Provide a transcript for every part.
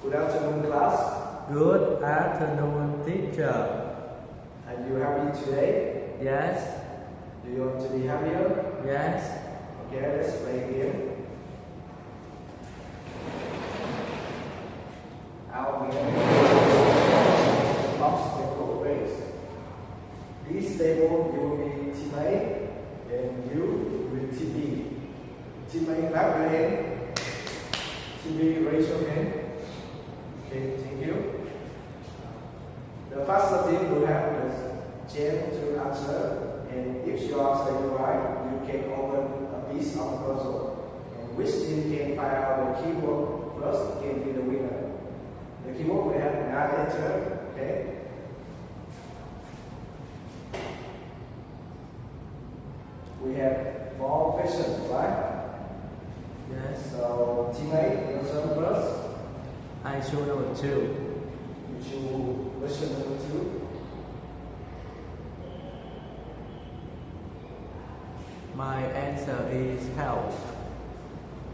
Good afternoon, class. Good afternoon, teacher. Are you happy today? Yes, Do you want to be happier? yes. Okay, let's play a game. Our game is obstacle race. This table you will be team A and you will be team B. Team A, clap your hand. Team B, raise your hand. Okay, thank you. The first team will have the chance to answer, and if you answer it right, you can open a piece of the puzzle. And which team can find out the keyword first can be the winner. The keyword will have 9 letters, okay? We have 4 questions, right? Yes. So, team A, your turn first. I choose number 2. You choose question number 2. My answer is health.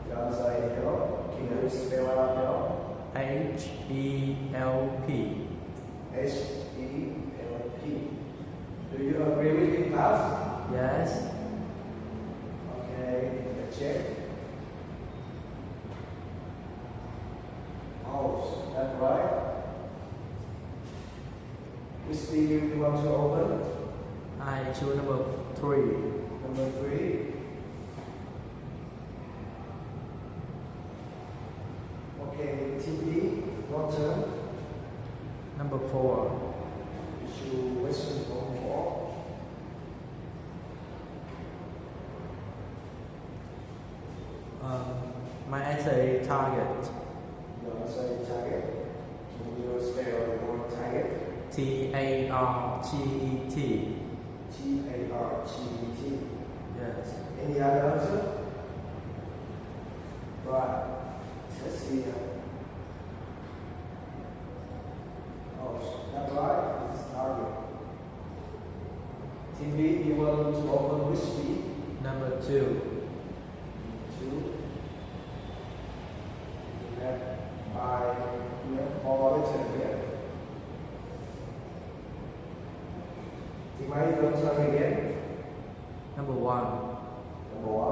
The answer is help. Can you spell out help? H-E-L-P. H-E-L-P. Do you agree with me, class? Yes. Okay, let's check. Oh, that's right. Which team you want to open? I choose number 3. Number 3. Okay, team B, your turn. Number 4. You choose question for 4. My answer is target. Your answer is target. Can you spell the word target? T-A-R-G-E-T. T-A-R-G-E-T. Yes. Any other answer? Right. Let's see. Oh, that's right. This is target. Team B, you want to open which B? Number 2. 2. You have 5. You have 4 letters here. Team A, you want to try again? Number 1. Number 1.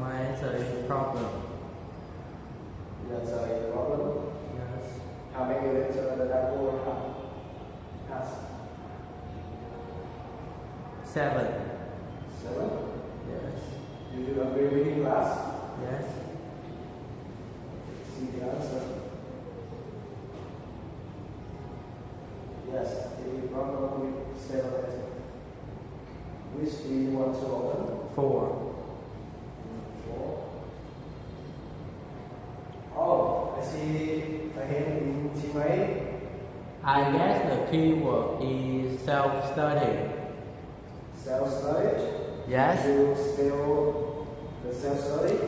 My answer is problem. The answer is problem. Yes. How many letters does that word have? 7. 7. Yes. Do you agree with me, class? Yes. See the answer. Yes, it is problem with 7 letters. Which do you want to open? 4. 4. Oh, I see the hand in team A. I guess the keyword is self-study. Self-study. Yes. You spell the self-study.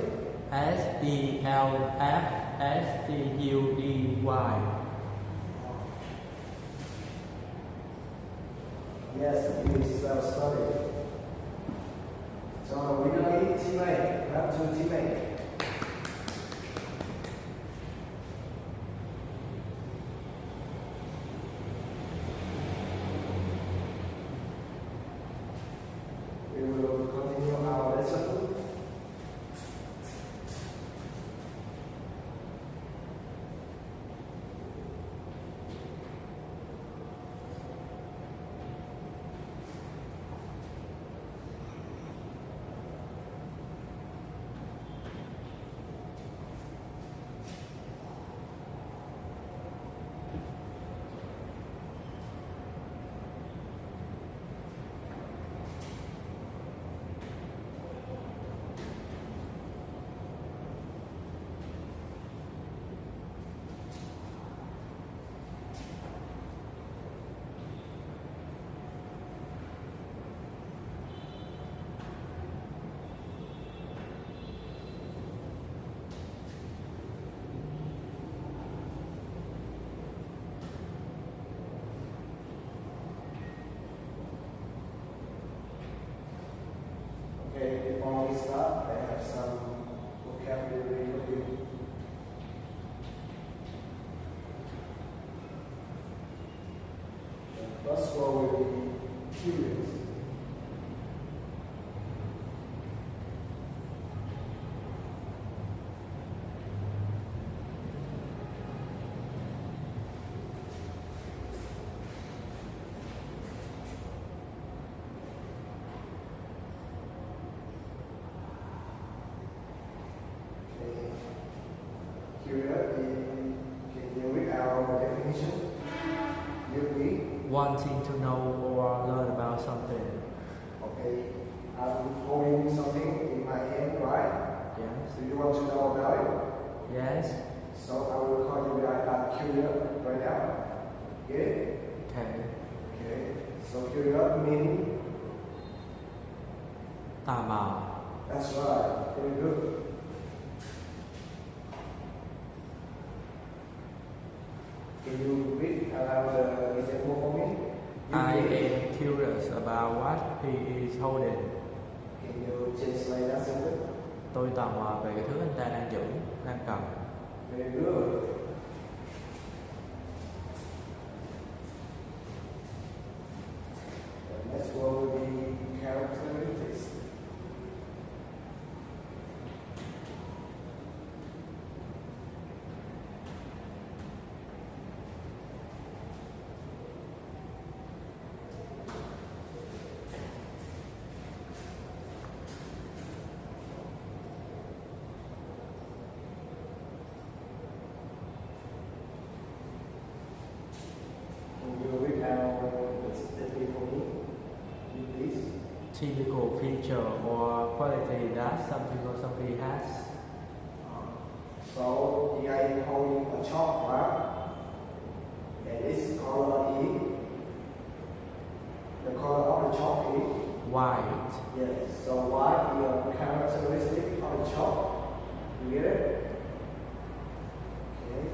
S-E-L-F-S-T-U-D-Y. Yes, it is self-study. So we don't need team A. Clap to team A. We will continue our lesson. Okay, before we start up, I have some vocabulary for you. The first one will be curious. Curious, can you read our definition? You read? Wanting to know or learn about something. Okay, I'm holding something in my hand, right? Yes. Do you want to know about it? Yes. So I will call you curious right now. Get it? Okay. Okay. So curious means? Tò mò. That's right. Very good. Can you read aloud the example for me? I am curious about what he is holding. Can you translate that sentence? Tôi tò mò về cái thứ anh ta đang giữ, đang cầm. Very good. The next one will be characteristics. Typical feature or quality that something or somebody has. So the guy holding a chalk, right? And its color is, the color of the chalk is White. yes. So white is a characteristic of the chalk. You get it? Okay.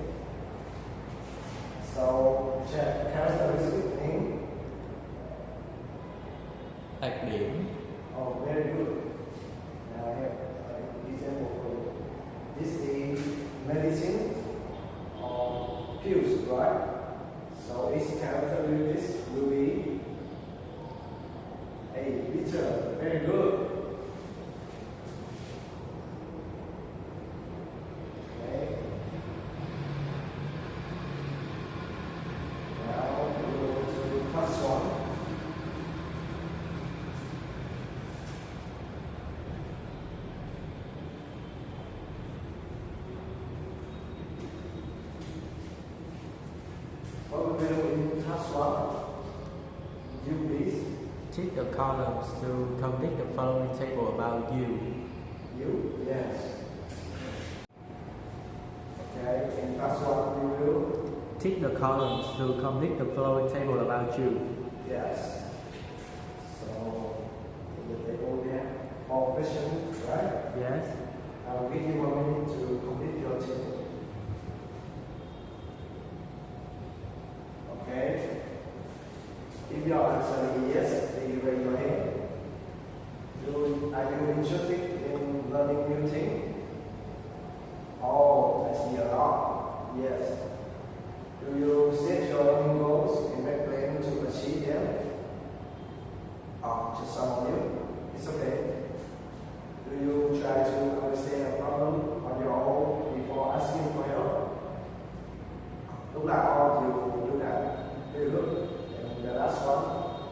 So characteristic means Đặc điểm. oh, very good. Now I have an example for you. This is medicine or pills, right? So its characteristics will be a bitter. Very good. Okay. Now we go to the first one. What we will in task one? You please. Tick the columns to complete the following table about you. You? Yes. Okay, in task one we will? Tick the columns to complete the following table about you. Yes. So, in the table we have all questions, right? Yes. I will give you 1 minute to complete your table. Okay? If your answer is yes, please raise your hand. Are you interested in learning new things? Oh, I see a lot. Yes. Do you set your learning goals and make plans to achieve them? Oh, just some of you. It's okay. Do you try to understand a problem on your own before asking for help? Lúc nào you do that? Very good. And the last one,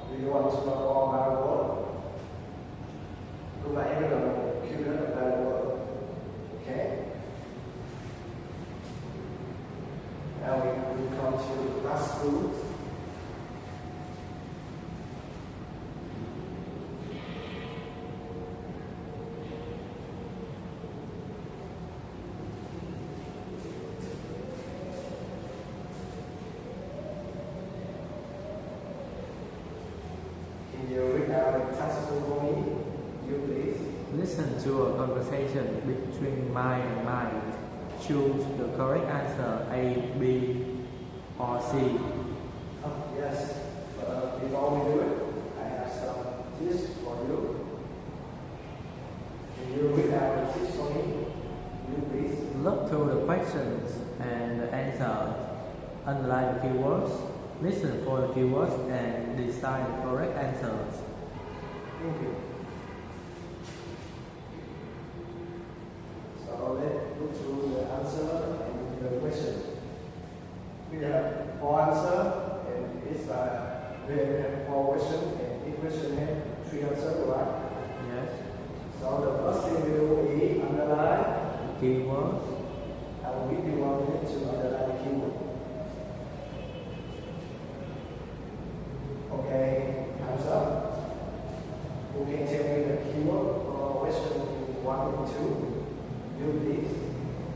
do you want to know more about the world? Lúc nãy em là curious about the world. Okay? Now we come to class 2. Can you read out the task for me? You please. Listen to a conversation between mind and mind. Choose the correct answer A, B, or C. Oh, yes. Before we do it, I have some tips for you. Can you questions and the answers. Underline the keywords, listen for the keywords, and decide the correct answers. Thank you. So let's look through the answer and the question. We have 4 answers, and we have 4 questions, and each question has 3 answers, right? Yes. So the first thing we do is underline Keywords. I will give you 1 minute to underline the keyword. Okay, time's up. Who can tell me the keyword for question 1 and 2? You please.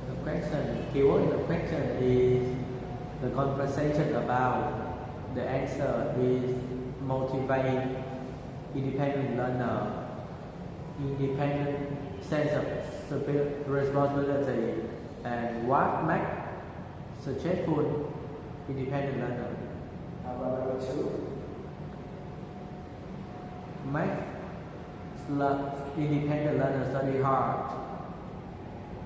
The question, keyword in the question is the conversation about. The answer is motivate independent learner. Independent sense of responsibility and what makes successful independent learner. How about number 2? Make independent learner study hard.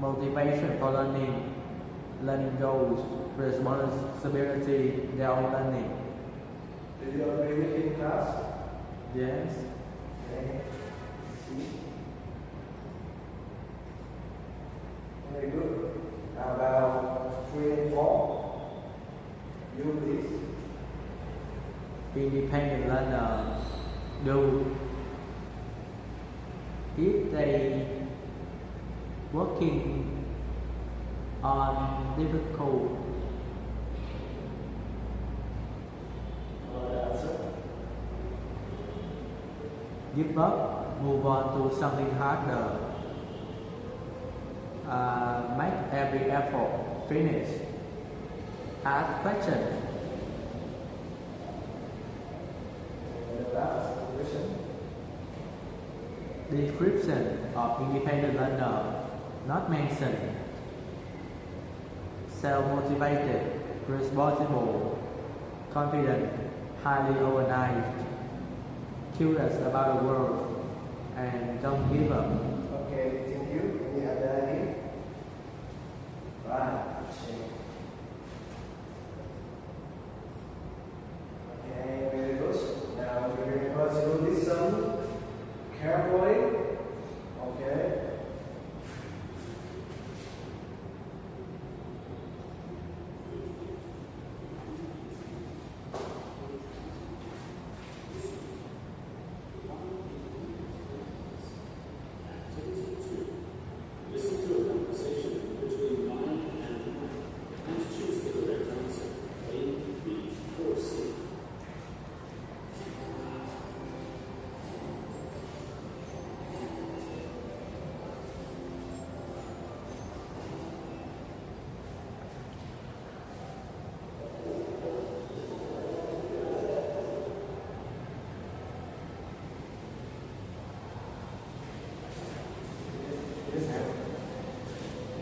Motivation for learning. Learning goals. Responsibility their own learning. Do you agree with him, class? Yes. Okay. See? Very good. How about 3 and 4? You please. Independent learner do if they working on difficult give up, move on to something harder, make every effort, finish, ask question. The last question. Description of independent learner not mentioned. Self-motivated, responsible, confident, highly organized, curious about the world, and don't give up. Okay, thank you. Any other idea? Right. Okay, very good. Now we're going to listen carefully. Okay.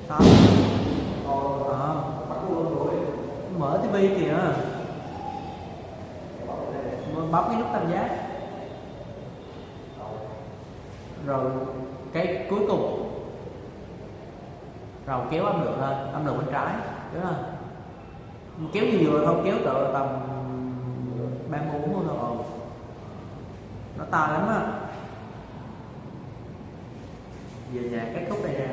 Không. Mở tivi kìa. Bấm cái nút tam giác. Rồi cái cuối cùng rồi kéo âm lượng lên, âm lượng bên trái, đúng không? Kéo nhiều rồi không, kéo tự tầm 34 thôi. Nó to lắm á. Về nhà cắt khúc này ra.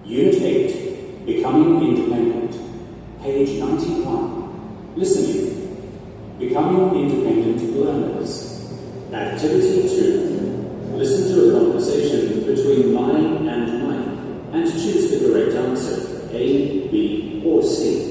Unit 8, Becoming Independent, page 91. Listening. Becoming Independent Learners. Activity 2. Listen to a conversation between mine and Mike and choose the correct answer, A, B, or C.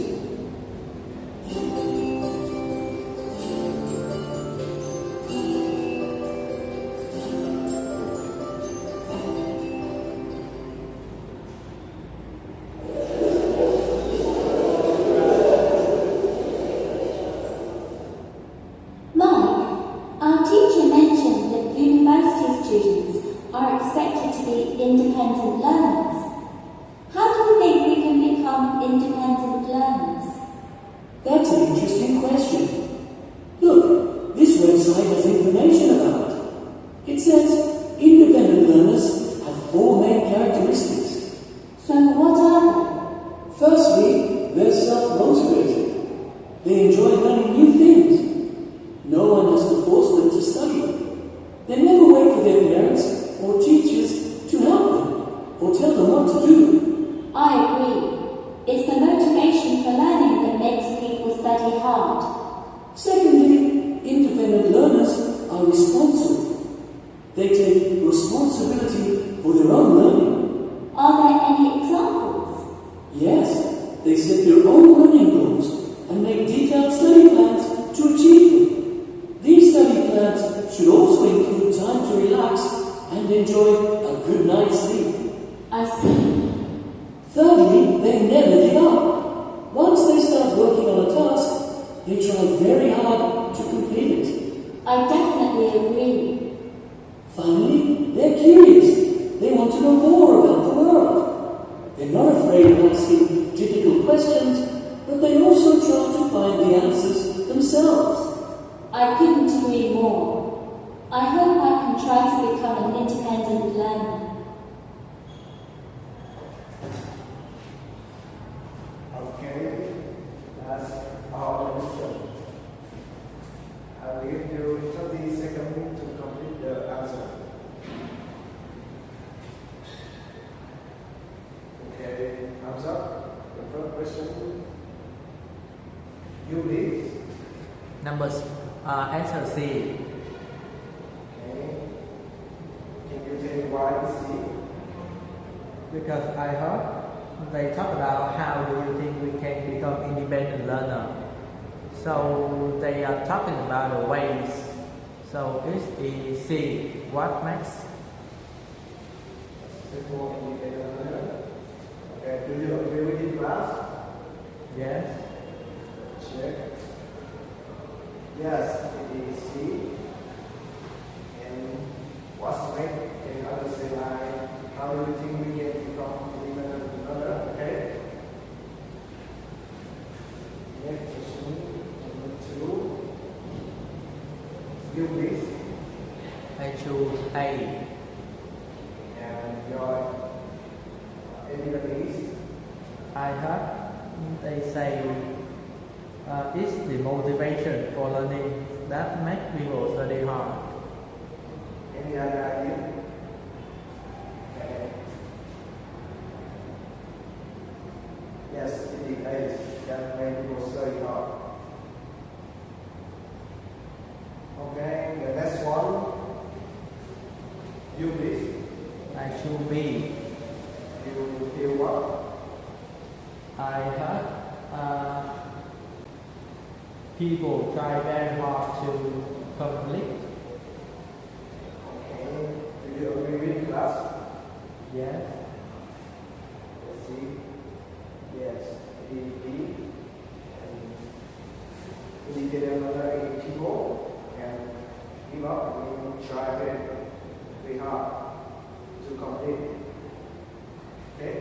Independent learners. How do you think we can become independent learners? That's an interesting a good night's sleep. I see. Thirdly, they never give up. Once they start working on a task, they try very hard to complete it. I definitely agree. Finally, they're curious. They want to know more about the world. They're not afraid of asking difficult questions, but they also try to find the answers themselves. I couldn't agree more. I hope I can try to become an independent learner. Okay, that's our answer. I'll give you 30 seconds to complete the answer. Okay, thumbs up. The first question. You lead. Numbers. Answer C. Okay. Can you tell me why C? Because I heard they talk about how do you think we can become independent learner. So they are talking about the ways. So it's the C. What makes? Simple independent learner. Okay, do you agree with it, class? Yes. Check. Yes, it is C. And what's next? Can others say like, how do you think we can become independent learner? Okay. Next question, number 2. You please. I choose A. And your evidence is I heard they say it's the motivation for learning that makes people study hard. any other idea? Okay. Yes, it is. That make people study hard. Okay, the next one. You please. I choose B. You feel what? I heard people try very hard to complete. Okay. Do you agree with class? Yes. Let's see. Yes, it is B. And independent learner is people and give up and try very hard to complete. Okay.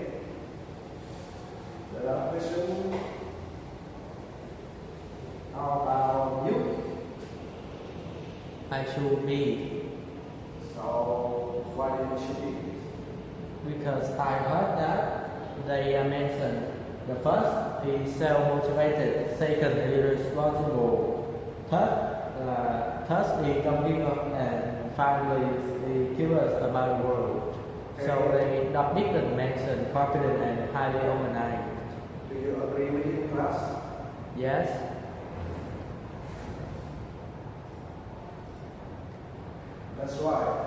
The last question. How about you? I choose B So why did you choose it? because I heard that they mentioned the first is self-motivated, second is responsible, third is don't give up, and finally is curious about the world. So they didn't mention confident and highly organized. Do you agree with it, class? Yes. That's right.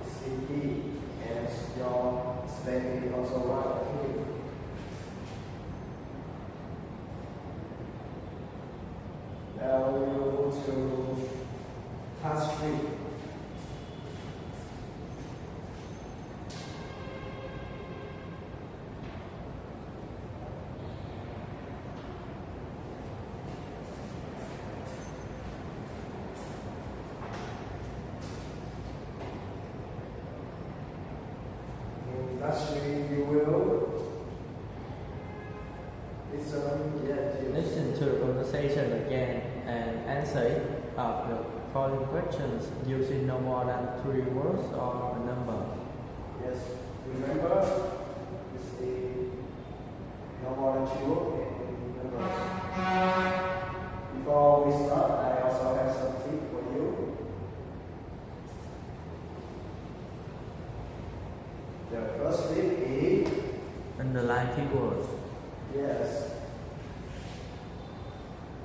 CP and your statement is also right. Thank you. Now we will move to task 3. Lastly, you will Listen to the conversation again and answer it of the following questions using no more than 3 words or a number. Yes, remember, it's the no more than 2 numbers. Before we start, I also have some tip for you. The first tip is Underline keywords. yes.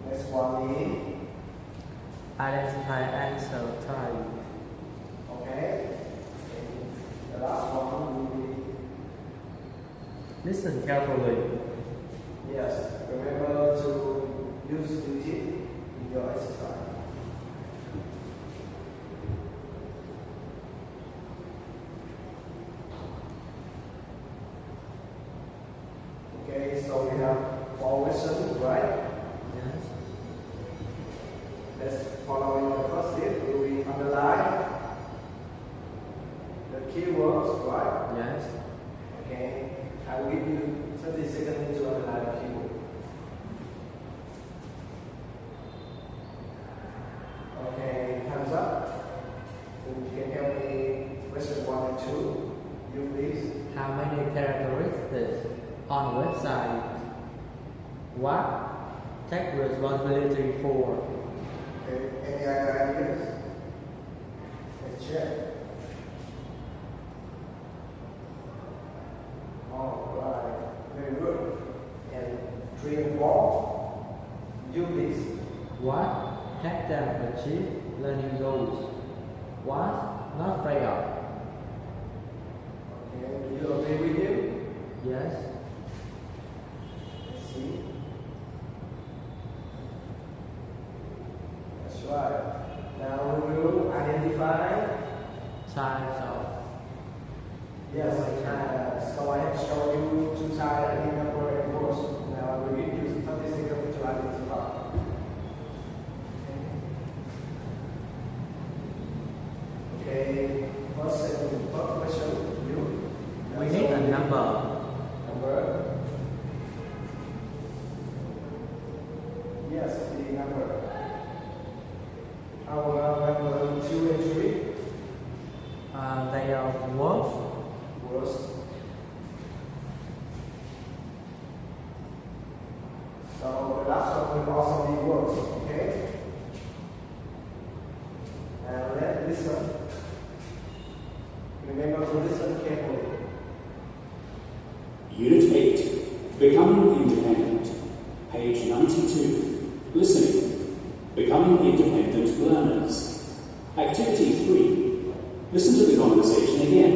Next one is Identify answer type. okay. And the last one will be Listen carefully. yes. Remember to use the tip in your exercise. Okay, so we have 4 questions, right? Yes. Let's follow in the first step. We underline the keywords, right? Yes. Okay, I will give you 30 seconds to underline the keyword. Okay, time's up. So you can help me question 1 and 2. You please. How many characteristics on website? What? Take responsibility for. Okay, any other ideas? Let's check. All right, very good. And 3 and 4. You please. What? Help them achieve learning goals. What? Not afraid of. Okay, do you agree with you? Yes. Let's see. That's right. Now we will identify. Types of. Yes, so I have shown you 2 types, any number and words. Now I will give you 30 seconds to identify. Okay, first question, you. We need a number. Number. Yes, the number. Our number 2 and 3. They are words. Words. So the last one will also be words, okay? Now let's listen. Remember to listen carefully. Unit 8, Becoming Independent, page 92. Listening, Becoming Independent Learners. Activity 3, listen to the conversation again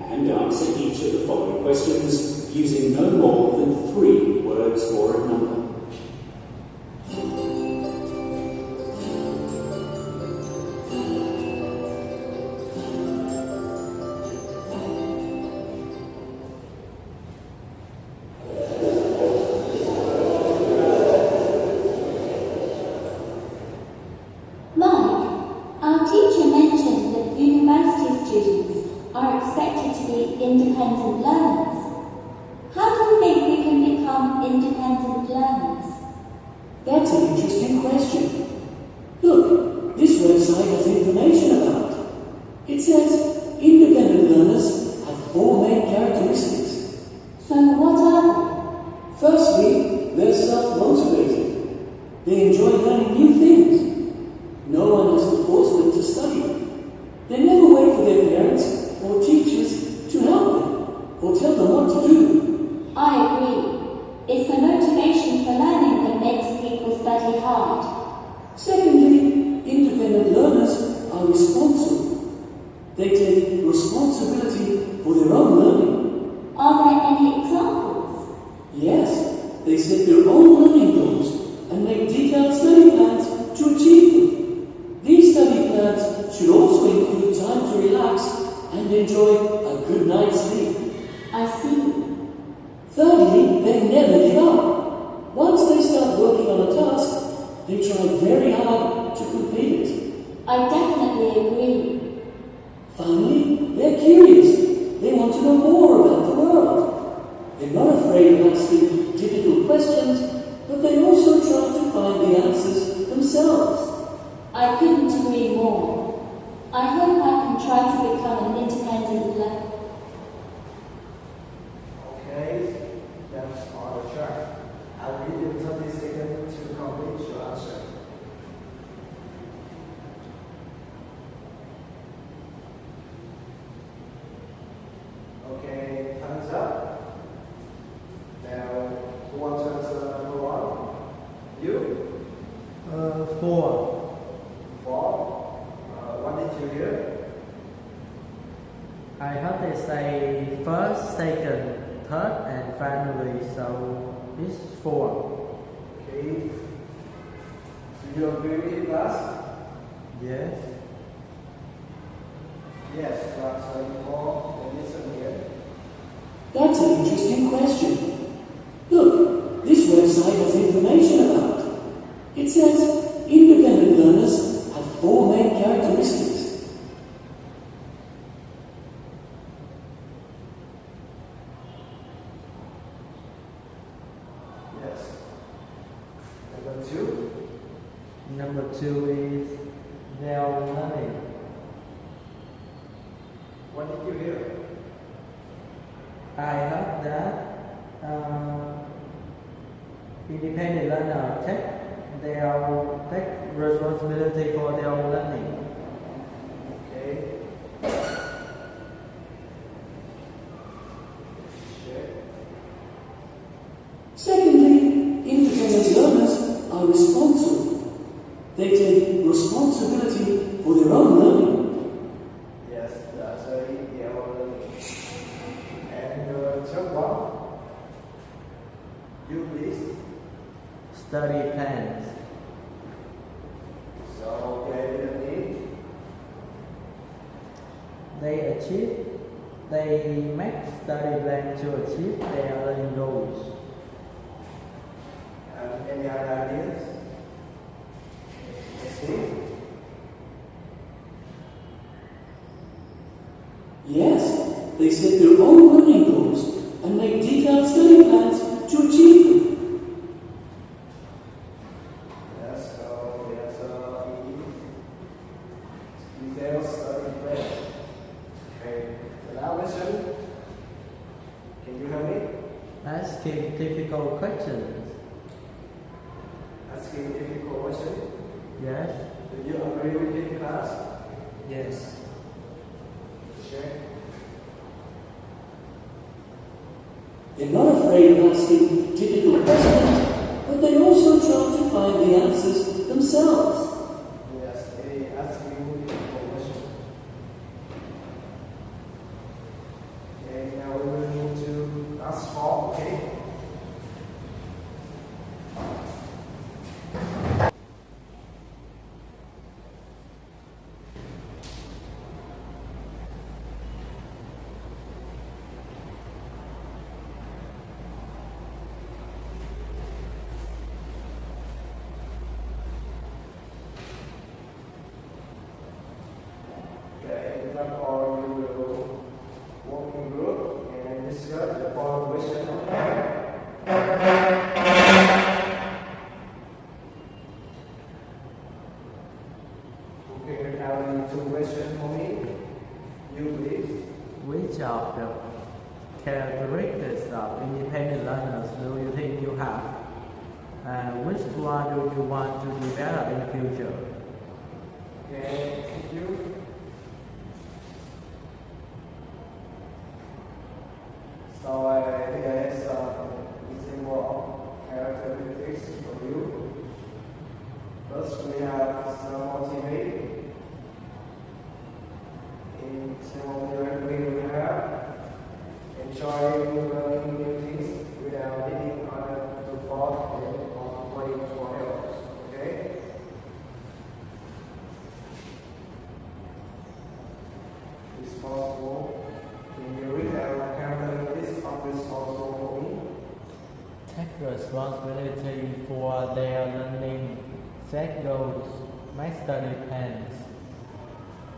and answer each of the following questions using no more than 3 words or a number. Independent learners. How do you think we can become independent learners? That's an interesting question. Look, this website has information about it. It says independent learners have 4 main characteristics. So what are they? Firstly, they're self-motivated. They enjoy learning new things. No one has to force them to study. They never wait for their parents or teachers to help them or tell them what to do. I agree. It's the motivation for learning that makes people study hard. Secondly, independent learners are responsible. They take responsibility for their own learning. Are there any examples? Yes, they set their own learning goals and make detailed study plans to achieve them. These study plans should also include time to relax and enjoy a good night's sleep. I see. Thirdly, they never give up. Once they start working on a task, they try very hard to complete it. I definitely agree. Finally, they're curious. They want to know more about the world. They're not afraid of asking difficult questions, but they also try to find the answers themselves. I couldn't agree more. I hope I can try to become an independent learner. Okay, that's on the track. I'll give you 30 seconds to complete your answer. Okay, time's up. Now, who wants to answer number 1? You? 4. 4. What did you hear? I heard they say first, second, third, and finally, so it's 4. Okay. Do you agree with it, class? Yes. Yes, class 4. Listen here. That's an interesting question. Look, says independent learners have four main characteristics. Yes. Number two. Number 2 is their learning. What did you hear? I heard that independent learner take responsibility for their own learning. Okay. Share. Secondly, independent learners are responsible. They take responsibility for their own learning. Yes, that's very learning. And the third one. You please. Study plans. So they make study plans to achieve their learning goals. And any other ideas? See? Yes, they set their own learning goals and make detailed study plans to achieve them. Yes, so there's detailed study plan. Okay, so now listen. Can you help me? Asking difficult questions. Asking difficult question. Yes. Do you agree with it, class? Yes. Share. They're not afraid of asking difficult questions, but they also try to find the answers themselves. Yes, they asking difficult question. Okay, now we will move to class 4, okay? Okay, in fact, or you will work in group and discuss the following question. Okay, now two questions for me. You please. Which of the characteristics of independent learners do you think you have? And which one do you want to develop in the future? Okay, thank you. So I think I have some example of characteristics for you. First, we have self-motivate. In self-motivate, we have enjoying learning new things without needing others to fault or wait for help. Okay? Responsible. Can you read out characteristics of responsible for me? Take responsibility for their learning, set goals, make study plans.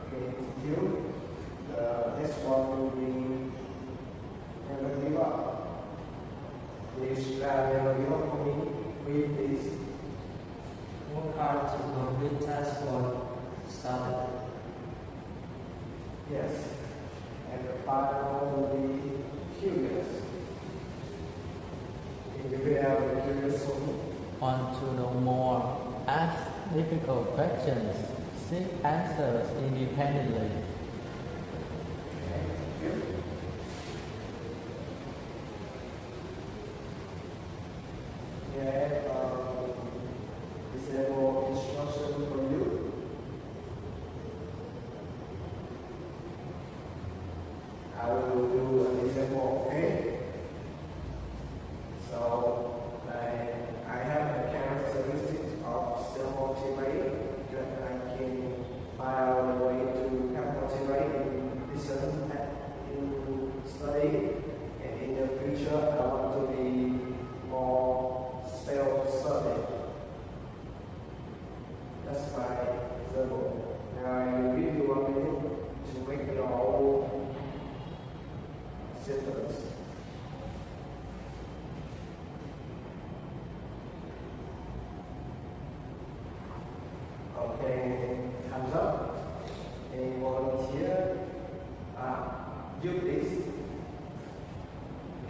Okay, thank you. The next one will be never give up. Please never give up for me. Please. Work hard to complete task for study. Yes. And the final will be curious. Can you read out the curious for me? Want to know more? Ask difficult questions. Seek answers independently. Disable instruction for you. I will do an example, okay? So, I have a characteristic of self-motivate that I can find a way to help motivate in listen, in study, and in the future I want to be more self-study. symptoms. Okay, thumbs up. Any volunteer? You please.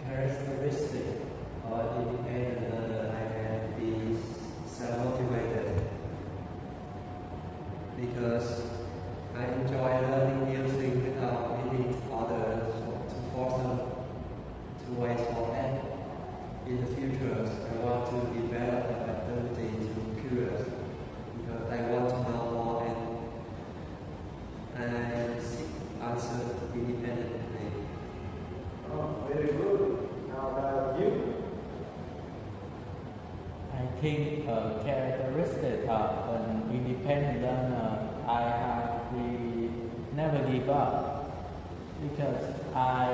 Characteristic or independent learner I can be self-motivated because I enjoy learning new things without needing others to force them to wait for help. In the future, I want to develop an ability to be curious because I want to know more and I seek answers independently. Oh, very good. How about you? I think a characteristic of an independent learner I have we never give up because I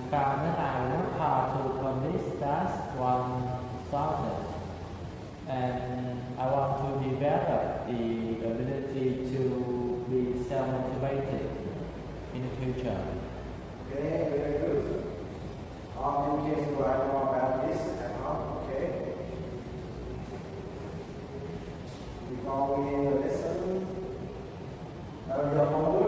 found that I work hard to complete task one started and I want to develop the ability to be self-motivated in the future. Okay, very good. You can write more about this at home, okay? Before we listen, your homework